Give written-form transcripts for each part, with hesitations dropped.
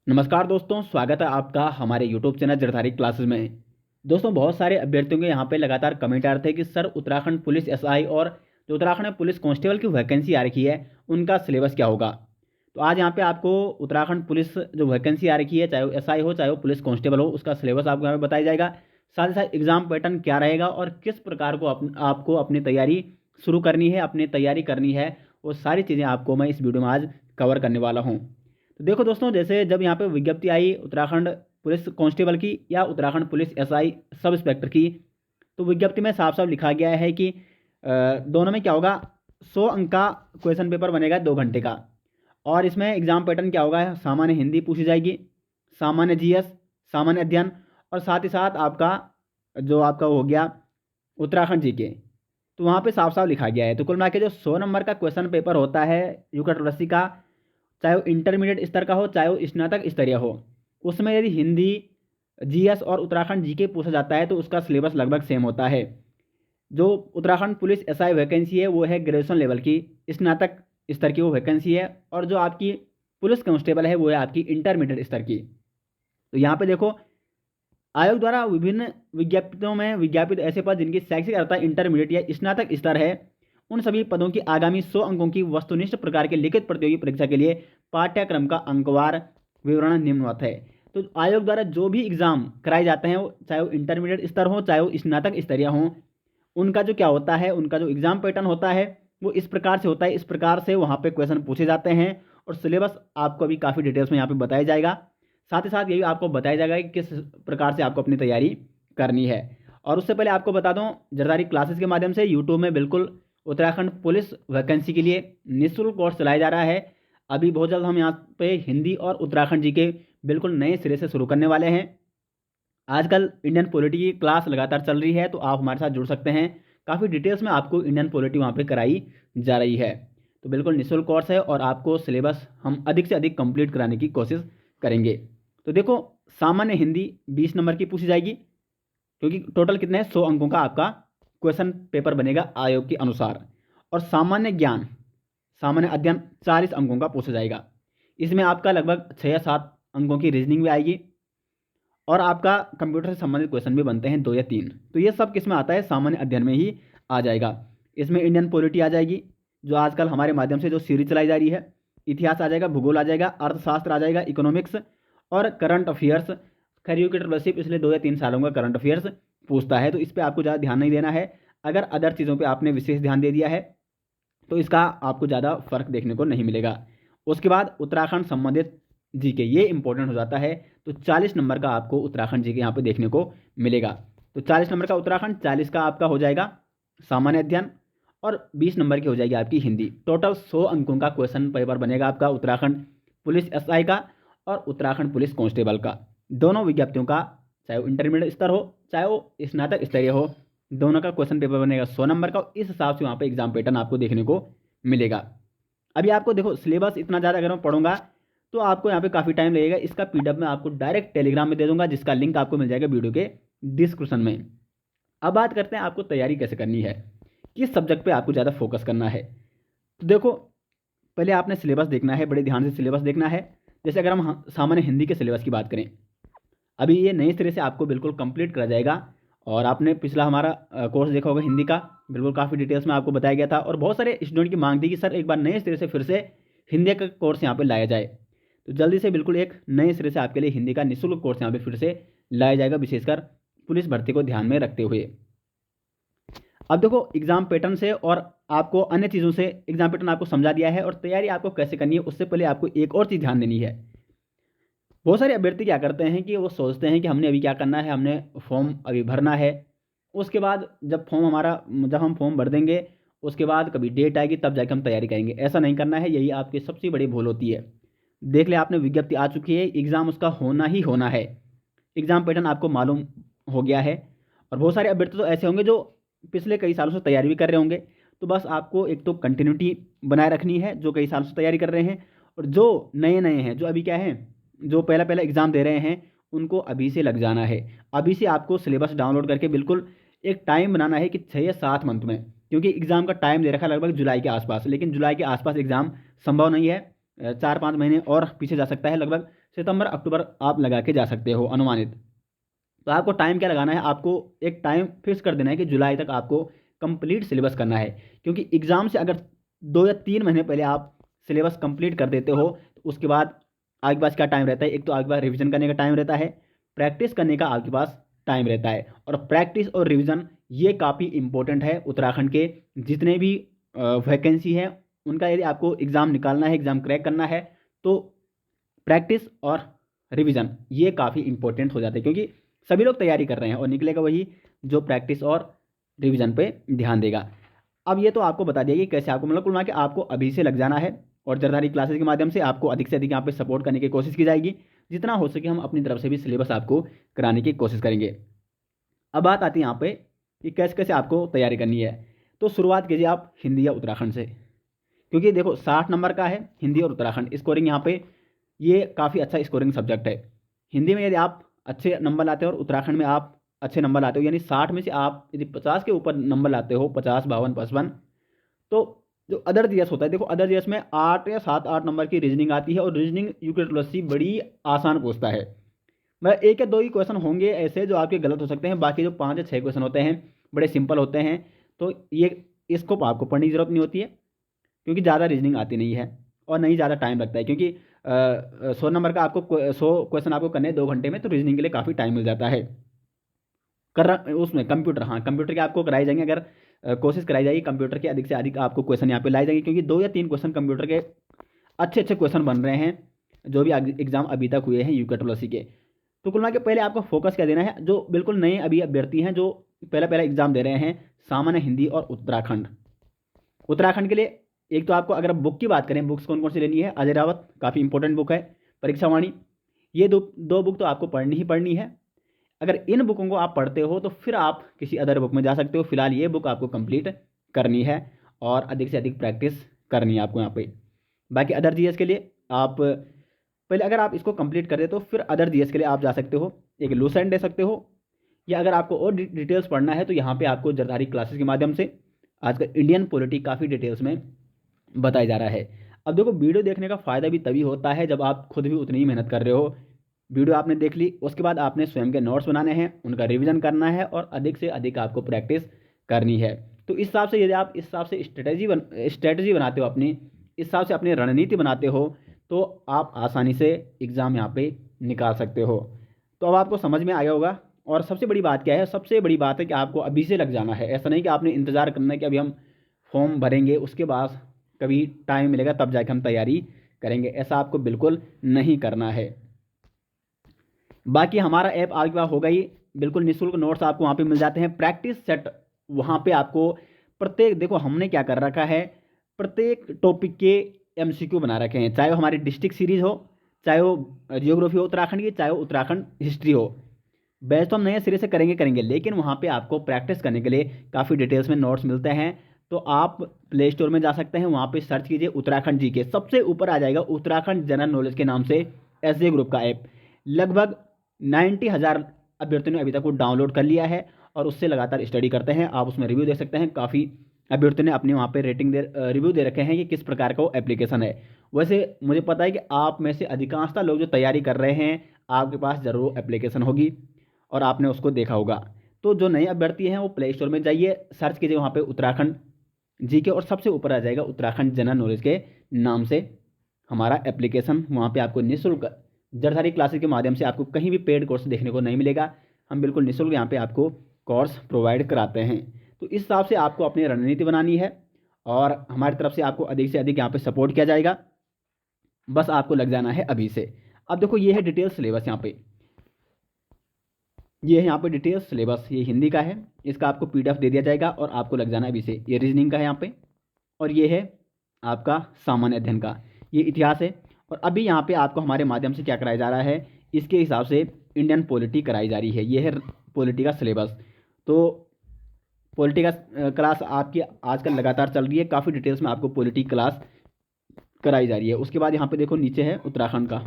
नमस्कार दोस्तों, स्वागत है आपका हमारे यूट्यूब चैनल जरधारी क्लासेस में। दोस्तों, बहुत सारे अभ्यर्थियों के यहाँ पे लगातार कमेंट आ रहे थे कि सर उत्तराखंड पुलिस एसआई और जो उत्तराखंड में पुलिस कांस्टेबल की वैकेंसी आ रखी है उनका सिलेबस क्या होगा। तो आज यहाँ पे आपको उत्तराखंड पुलिस जो वैकेंसी आ रखी है, चाहे वो एसआई हो चाहे वो पुलिस कांस्टेबल हो, उसका सिलेबस आपको यहाँ पे बताया जाएगा। साथ ही साथ एग्जाम पैटर्न क्या रहेगा और किस प्रकार को आपको अपनी तैयारी शुरू करनी है, अपनी तैयारी करनी है, वो सारी चीज़ें आपको मैं इस वीडियो में आज कवर करने वाला हूँ। तो देखो दोस्तों, जैसे जब यहाँ पे विज्ञप्ति आई उत्तराखंड पुलिस कांस्टेबल की या Uttarakhand police SI sub inspector की, तो विज्ञप्ति में साफ साफ लिखा गया है कि दोनों में क्या होगा, 100 अंक का क्वेश्चन पेपर बनेगा 2 घंटे का। और इसमें एग्जाम पैटर्न क्या होगा, सामान्य हिंदी पूछी जाएगी, सामान्य जीएस, सामान्य अध्ययन, और साथ ही साथ आपका जो आपका हो गया उत्तराखंड जी के। तो वहाँ पे साफ साफ लिखा गया है। तो कुल मिला के जो 100 नंबर का क्वेश्चन पेपर होता है यूकेट्रसी का, चाहे वो इंटरमीडिएट स्तर का हो चाहे वो स्नातक स्तरीय हो, उसमें यदि हिंदी, जीएस और उत्तराखंड जीके पूछा जाता है तो उसका सिलेबस लगभग सेम होता है। जो उत्तराखंड पुलिस एसआई वैकेंसी है वो है ग्रेजुएशन लेवल की, स्नातक स्तर की वो वैकेंसी है, और जो आपकी पुलिस कांस्टेबल है वो है आपकी इंटरमीडिएट स्तर की। तो यहाँ पे देखो, आयोग द्वारा विभिन्न विज्ञप्तियों में विज्ञापित ऐसे पद जिनकी शैक्षिक अर्हता इंटरमीडिएट या स्नातक स्तर है, उन सभी पदों की आगामी 100 अंकों की वस्तुनिष्ठ प्रकार के लिखित प्रतियोगी परीक्षा के लिए पाठ्यक्रम का अंकवार विवरण निम्नवत है। तो आयोग द्वारा जो भी एग्जाम कराए जाते हैं, चाहे वो इंटरमीडिएट स्तर हो चाहे वो स्नातक स्तरीय हो, उनका जो क्या होता है, उनका जो एग्जाम पैटर्न होता है वो इस प्रकार से होता है। इस प्रकार से वहाँ पे क्वेश्चन पूछे जाते हैं और सिलेबस आपको अभी काफ़ी डिटेल्स में यहाँ पे बताया जाएगा। साथ ही साथ यही आपको बताया जाएगा कि किस प्रकार से आपको अपनी तैयारी करनी है। और उससे पहले आपको बता दूं, जरदारी क्लासेस के माध्यम से यूट्यूब में बिल्कुल उत्तराखंड पुलिस वैकेंसी के लिए निःशुल्क कोर्स चलाया जा रहा है। अभी बहुत जल्द हम यहाँ पे हिंदी और उत्तराखंड जी के बिल्कुल नए सिरे से शुरू करने वाले हैं। आजकल इंडियन पॉलिटी की क्लास लगातार चल रही है, तो आप हमारे साथ जुड़ सकते हैं। काफ़ी डिटेल्स में आपको इंडियन पॉलिटी वहाँ पे कराई जा रही है। तो बिल्कुल निःशुल्क कोर्स है और आपको सिलेबस हम अधिक से अधिक कंप्लीट कराने की कोशिश करेंगे। तो देखो, सामान्य हिंदी 20 नंबर की पूछी जाएगी, क्योंकि टोटल कितने हैं, 100 अंकों का आपका क्वेश्चन पेपर बनेगा आयोग के अनुसार। और सामान्य ज्ञान, सामान्य अध्ययन 40 अंकों का पूछा जाएगा। इसमें आपका लगभग 6 या 7 अंकों की रीजनिंग भी आएगी, और आपका कंप्यूटर से संबंधित क्वेश्चन भी बनते हैं 2 या 3। तो ये सब किस में आता है, सामान्य अध्ययन में ही आ जाएगा। इसमें इंडियन पॉलिटी आ जाएगी, जो आजकल हमारे माध्यम से जो सीरीज चलाई जा रही है। इतिहास आ जाएगा, भूगोल आ जाएगा, अर्थशास्त्र आ जाएगा, इकोनॉमिक्स और करंट अफेयर्स। खैर की टर्बरशिप इसलिए 2 या 3 सालों का करंट अफेयर्स पूछता है, तो इस पर आपको ज़्यादा ध्यान नहीं देना है। अगर अदर चीज़ों पर आपने विशेष ध्यान दे दिया है तो इसका आपको ज़्यादा फर्क देखने को नहीं मिलेगा। उसके बाद उत्तराखंड संबंधित जीके, ये इंपॉर्टेंट हो जाता है। तो 40 नंबर का आपको उत्तराखंड जीके यहाँ पे देखने को मिलेगा। तो 40 नंबर का उत्तराखंड, 40 का आपका हो जाएगा सामान्य अध्ययन, और 20 नंबर की हो जाएगी आपकी हिंदी। टोटल 100 अंकों का क्वेश्चन पेपर बनेगा आपका उत्तराखंड पुलिस एसआई का और उत्तराखंड पुलिस कांस्टेबल का, दोनों विज्ञप्तियों का। चाहे वो इंटरमीडिएट स्तर हो चाहे वो स्नातक स्तरीय हो, दोनों का क्वेश्चन पेपर बनेगा 100 नंबर का। इस हिसाब से वहाँ पे एग्जाम पैटर्न आपको देखने को मिलेगा। अभी आपको देखो, सिलेबस इतना ज़्यादा अगर मैं पढ़ूंगा तो आपको यहाँ पे काफ़ी टाइम लगेगा। इसका पीडीएफ मैं आपको डायरेक्ट टेलीग्राम में दे दूंगा, जिसका लिंक आपको मिल जाएगा वीडियो के डिस्क्रिप्शन में। अब बात करते हैं आपको तैयारी कैसे करनी है, किस सब्जेक्ट पे आपको ज़्यादा फोकस करना है। तो देखो, पहले आपने सिलेबस देखना है, बड़े ध्यान से सिलेबस देखना है। जैसे अगर हम सामान्य हिंदी के सिलेबस की बात करें, अभी ये नए सिरे से आपको बिल्कुल कंप्लीट करा जाएगा। और आपने पिछला हमारा कोर्स देखा होगा हिंदी का, बिल्कुल काफ़ी डिटेल्स में आपको बताया गया था, और बहुत सारे स्टूडेंट की मांग थी कि सर एक बार नए सिरे से फिर से हिंदी का कोर्स यहाँ पे लाया जाए। तो जल्दी से बिल्कुल एक नए सिरे से आपके लिए हिंदी का निःशुल्क कोर्स यहाँ पे फिर से लाया जाएगा, विशेषकर पुलिस भर्ती को ध्यान में रखते हुए। अब देखो, एग्जाम पैटर्न से और आपको अन्य चीज़ों से एग्जाम पैटर्न आपको समझा दिया है, और तैयारी आपको कैसे करनी है उससे पहले आपको एक और चीज़ ध्यान देनी है। बहुत सारे अभ्यर्थी क्या करते हैं कि वो सोचते हैं कि हमने अभी क्या करना है, हमने फॉर्म अभी भरना है, उसके बाद जब हम फॉर्म भर देंगे उसके बाद कभी डेट आएगी तब जाके हम तैयारी करेंगे। ऐसा नहीं करना है, यही आपकी सबसे बड़ी भूल होती है। देख ले, आपने विज्ञप्ति आ चुकी है, एग्ज़ाम उसका होना ही होना है। एग्ज़ाम पैटर्न आपको मालूम हो गया है, और बहुत सारे अभ्यर्थी तो ऐसे होंगे जो पिछले कई सालों से तैयारी भी कर रहे होंगे। तो बस आपको एक तो कंटिन्यूटी बनाए रखनी है, जो कई सालों से तैयारी कर रहे हैं, और जो नए नए हैं, जो अभी क्या है, जो पहला पहला एग्ज़ाम दे रहे हैं, उनको अभी से लग जाना है। अभी से आपको सिलेबस डाउनलोड करके बिल्कुल एक टाइम बनाना है कि 6 या 7 मंथ में, क्योंकि एग्ज़ाम का टाइम दे रखा है लगभग जुलाई के आसपास, लेकिन जुलाई के आसपास एग्ज़ाम संभव नहीं है। 4-5 महीने और पीछे जा सकता है, लगभग सितंबर अक्टूबर आप लगा के जा सकते हो अनुमानित। तो आपको टाइम क्या लगाना है, आपको एक टाइम फिक्स कर देना है कि जुलाई तक आपको कंप्लीट सिलेबस करना है। क्योंकि एग्ज़ाम से अगर 2 या 3 महीने पहले आप सिलेबस कंप्लीट कर देते हो तो उसके बाद आपके पास क्या टाइम रहता है, एक तो आपके पास रिवीजन करने का टाइम रहता है, प्रैक्टिस करने का आपके पास टाइम रहता है। और प्रैक्टिस और रिवीजन ये काफ़ी इंपॉर्टेंट है। उत्तराखंड के जितने भी वैकेंसी है उनका यदि आपको एग्ज़ाम निकालना है, एग्ज़ाम क्रैक करना है, तो प्रैक्टिस और रिवीजन ये काफ़ी इंपॉर्टेंट हो जाते हैं। क्योंकि सभी लोग तैयारी कर रहे हैं और निकलेगा वही जो प्रैक्टिस और रिवीजन पे ध्यान देगा। अब ये तो आपको बता दिया कि कैसे आपको, मतलब कुल मिला के आपको अभी से लग जाना है और जरदारी क्लासेस के माध्यम से आपको अधिक से अधिक यहाँ पे सपोर्ट करने की कोशिश की जाएगी। जितना हो सके हम अपनी तरफ से भी सिलेबस आपको कराने की कोशिश करेंगे। अब बात आती है यहाँ पे कि कैसे कैसे आपको तैयारी करनी है। तो शुरुआत कीजिए आप हिंदी या उत्तराखंड से, क्योंकि देखो 60 नंबर का है हिंदी और उत्तराखंड स्कोरिंग यहाँ पे, ये काफ़ी अच्छा स्कोरिंग सब्जेक्ट है। हिंदी में यदि आप अच्छे नंबर लाते हो और उत्तराखंड में आप अच्छे नंबर लाते हो, यानी 60 में से आप यदि 50 के ऊपर नंबर लाते हो, 50, 52, 55, तो जो अदर जीएस होता है, देखो अदर जीएस में 8 या 7-8 नंबर की रीजनिंग आती है और रीजनिंग यूके तुलसी बड़ी आसान पूछता है। मतलब 1 या 2 ही क्वेश्चन होंगे ऐसे जो आपके गलत हो सकते हैं, बाकी जो 5 या 6 क्वेश्चन होते हैं बड़े सिंपल होते हैं। तो ये इसको आपको पढ़ने की जरूरत नहीं होती है, क्योंकि ज़्यादा रीजनिंग आती नहीं है और नहीं ज़्यादा टाइम लगता है। क्योंकि 100 नंबर का आपको 100 क्वेश्चन आपको करने हैं 2 घंटे में, तो रीजनिंग के लिए काफ़ी टाइम मिल जाता है। उसमें कंप्यूटर, हाँ कंप्यूटर के आपको कराए जाएंगे, अगर कोशिश कराई जाएगी कंप्यूटर के अधिक से अधिक आपको क्वेश्चन यहाँ पे लाए जाएंगे। क्योंकि 2 या 3 क्वेश्चन कंप्यूटर के अच्छे अच्छे क्वेश्चन बन रहे हैं जो भी एग्जाम अभी तक हुए हैं यूके ट्रिपल सी के। तो कुल मिला के पहले आपको फोकस क्या देना है, जो बिल्कुल नए अभी अभ्यर्थी हैं जो पहला पहला एग्जाम दे रहे हैं, सामान्य हिंदी और उत्तराखंड। उत्तराखंड के लिए एक तो आपको, अगर बुक की बात करें, बुक्स कौन कौन सी लेनी है, अजय रावत काफ़ी इंपॉर्टेंट बुक है, परीक्षा वाणी, ये दो बुक तो आपको पढ़नी ही पढ़नी है। अगर इन बुकों को आप पढ़ते हो तो फिर आप किसी अदर बुक में जा सकते हो, फिलहाल ये बुक आपको कंप्लीट करनी है और अधिक से अधिक प्रैक्टिस करनी है आपको यहाँ पे। बाकी अदर जीएस के लिए आप पहले, अगर आप इसको कंप्लीट कर दे तो फिर अदर जीएस के लिए आप जा सकते हो, एक लूसेंट दे सकते हो, या अगर आपको और डिटेल्स पढ़ना है तो यहाँ पे आपको जरधारी क्लासेस के माध्यम से आजकल इंडियन पॉलिटी काफ़ी डिटेल्स में बताया जा रहा है। अब देखो वीडियो देखने का फ़ायदा भी तभी होता है जब आप खुद भी उतनी ही मेहनत कर रहे हो। वीडियो आपने देख ली, उसके बाद आपने स्वयं के नोट्स बनाने हैं, उनका रिवीजन करना है और अधिक से अधिक आपको प्रैक्टिस करनी है। तो इस हिसाब से यदि आप इस हिसाब से स्ट्रेटजी बनाते हो अपनी, इस हिसाब से अपनी रणनीति बनाते हो, तो आप आसानी से एग्ज़ाम यहाँ पे निकाल सकते हो। तो अब आपको समझ में आया होगा। और सबसे बड़ी बात क्या है, सबसे बड़ी बात है कि आपको अभी से लग जाना है। ऐसा नहीं कि आपने इंतज़ार करना है कि अभी हम फॉर्म भरेंगे उसके बाद कभी टाइम मिलेगा तब जाके हम तैयारी करेंगे, ऐसा आपको बिल्कुल नहीं करना है। बाकी हमारा ऐप आपके पास होगा ही, बिल्कुल निःशुल्क नोट्स आपको वहाँ पे मिल जाते हैं, प्रैक्टिस सेट वहाँ पे आपको प्रत्येक, देखो हमने क्या कर रखा है, प्रत्येक टॉपिक के एमसीक्यू बना रखे हैं, चाहे वो हमारी डिस्ट्रिक्ट सीरीज हो, चाहे वो जियोग्राफी हो उत्तराखंड की, चाहे वो उत्तराखंड हिस्ट्री हो। बैच तो हम नए सिरे से करेंगे, लेकिन वहाँ पे आपको प्रैक्टिस करने के लिए काफ़ी डिटेल्स में नोट्स मिलते हैं। तो आप प्ले स्टोर में जा सकते हैं, वहाँ पे सर्च कीजिए उत्तराखंड जी के, सबसे ऊपर आ जाएगा उत्तराखंड जनरल नॉलेज के नाम से एसजे ग्रुप का ऐप। लगभग 90,000 अभ्यर्थियों ने अभी तक वो डाउनलोड कर लिया है और उससे लगातार स्टडी करते हैं। आप उसमें रिव्यू देख सकते हैं, काफ़ी अभ्यर्थियों ने अपने वहाँ पे रिव्यू दे रखे हैं कि किस प्रकार का वो एप्लीकेशन है। वैसे मुझे पता है कि आप में से अधिकांशता लोग जो तैयारी कर रहे हैं, आपके पास ज़रूर एप्लीकेशन होगी और आपने उसको देखा होगा। तो जो नए अभ्यर्थी हैं वो प्ले स्टोर में जाइए, सर्च कीजिए वहाँ पे उत्तराखंड जी के, और सबसे ऊपर आ जाएगा उत्तराखंड जनरल नॉलेज के नाम से हमारा एप्लीकेशन। वहाँ पे आपको निःशुल्क जरधारी क्लासेस के माध्यम से आपको कहीं भी पेड कोर्स देखने को नहीं मिलेगा, हम बिल्कुल निःशुल्क यहाँ पे आपको कोर्स प्रोवाइड कराते हैं। तो इस हिसाब से आपको अपनी रणनीति बनानी है और हमारी तरफ से आपको अधिक से अधिक यहाँ पे सपोर्ट किया जाएगा, बस आपको लग जाना है अभी से। अब देखो ये है डिटेल सिलेबस, यहाँ पे ये है यहाँ पे डिटेल सिलेबस, ये हिंदी का है, इसका आपको पीडीएफ दे दिया जाएगा और आपको लग जाना है अभी से। ये रीजनिंग का है यहाँ पे, और ये है आपका सामान्य अध्ययन का, ये इतिहास है। और अभी यहाँ पे आपको हमारे माध्यम से क्या कराया जा रहा है, इसके हिसाब से इंडियन पॉलिटी कराई जा रही है। ये है पॉलिटी का सिलेबस। तो पॉलिटी का क्लास आपकी आजकल लगातार चल रही है, काफ़ी डिटेल्स में आपको पॉलिटी क्लास कराई जा रही है। उसके बाद यहाँ पे देखो नीचे है उत्तराखंड का,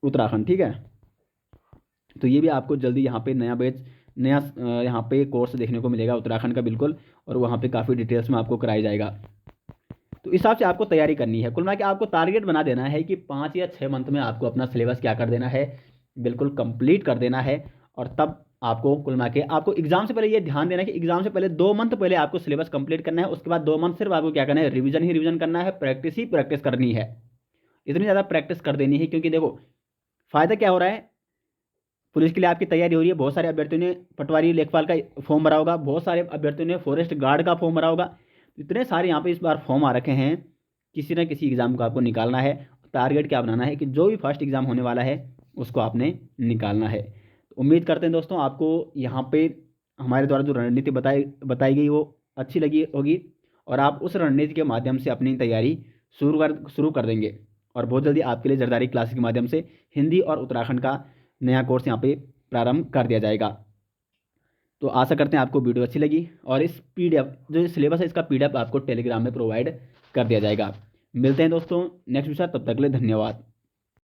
उत्तराखंड, ठीक है। तो ये भी आपको जल्दी यहाँ पे नया बैच, नया यहाँ पे कोर्स देखने को मिलेगा उत्तराखंड का बिल्कुल, और वहाँ पे काफ़ी डिटेल्स में आपको कराया जाएगा। तो इस हिसाब से आपको तैयारी करनी है। कुल मिला के आपको टारगेट बना देना है कि 5 या 6 मंथ में आपको अपना सिलेबस क्या कर देना है, बिल्कुल कंप्लीट कर देना है। और तब आपको कुल मिला के आपको एग्जाम से पहले ये ध्यान देना है कि एग्जाम से पहले 2 मंथ पहले आपको सिलेबस कंप्लीट करना है। उसके बाद 2 मंथ सिर्फ आपको क्या करना है, रिवीजन ही रिवीजन करना है, प्रैक्टिस ही प्रैक्टिस करनी है। इतनी ज़्यादा प्रैक्टिस कर देनी है, क्योंकि देखो फ़ायदा क्या हो रहा है, पुलिस के लिए आपकी तैयारी हो रही है। बहुत सारे अभ्यर्थियों ने पटवारी लेखपाल का फॉर्म भरा होगा, बहुत सारे अभ्यर्थियों ने फॉरेस्ट गार्ड का फॉर्म भरा होगा। इतने सारे यहाँ पे इस बार फॉर्म आ रखे हैं, किसी न किसी एग्ज़ाम को आपको निकालना है। टारगेट क्या बनाना है कि जो भी फर्स्ट एग्ज़ाम होने वाला है उसको आपने निकालना है। तो उम्मीद करते हैं दोस्तों आपको यहाँ पे हमारे द्वारा जो रणनीति बताई बताई गई वो अच्छी लगी होगी, और आप उस रणनीति के माध्यम से अपनी तैयारी शुरू कर देंगे। और बहुत जल्दी आपके लिए जरदारी क्लासेस के माध्यम से हिंदी और उत्तराखंड का नया कोर्स यहाँ पे प्रारंभ कर दिया जाएगा। तो आशा करते हैं आपको वीडियो अच्छी लगी, और इस पीडीएफ जो सिलेबस है इसका पीडीएफ आपको टेलीग्राम में प्रोवाइड कर दिया जाएगा। मिलते हैं दोस्तों नेक्स्ट विषय, तब तक के लिए धन्यवाद।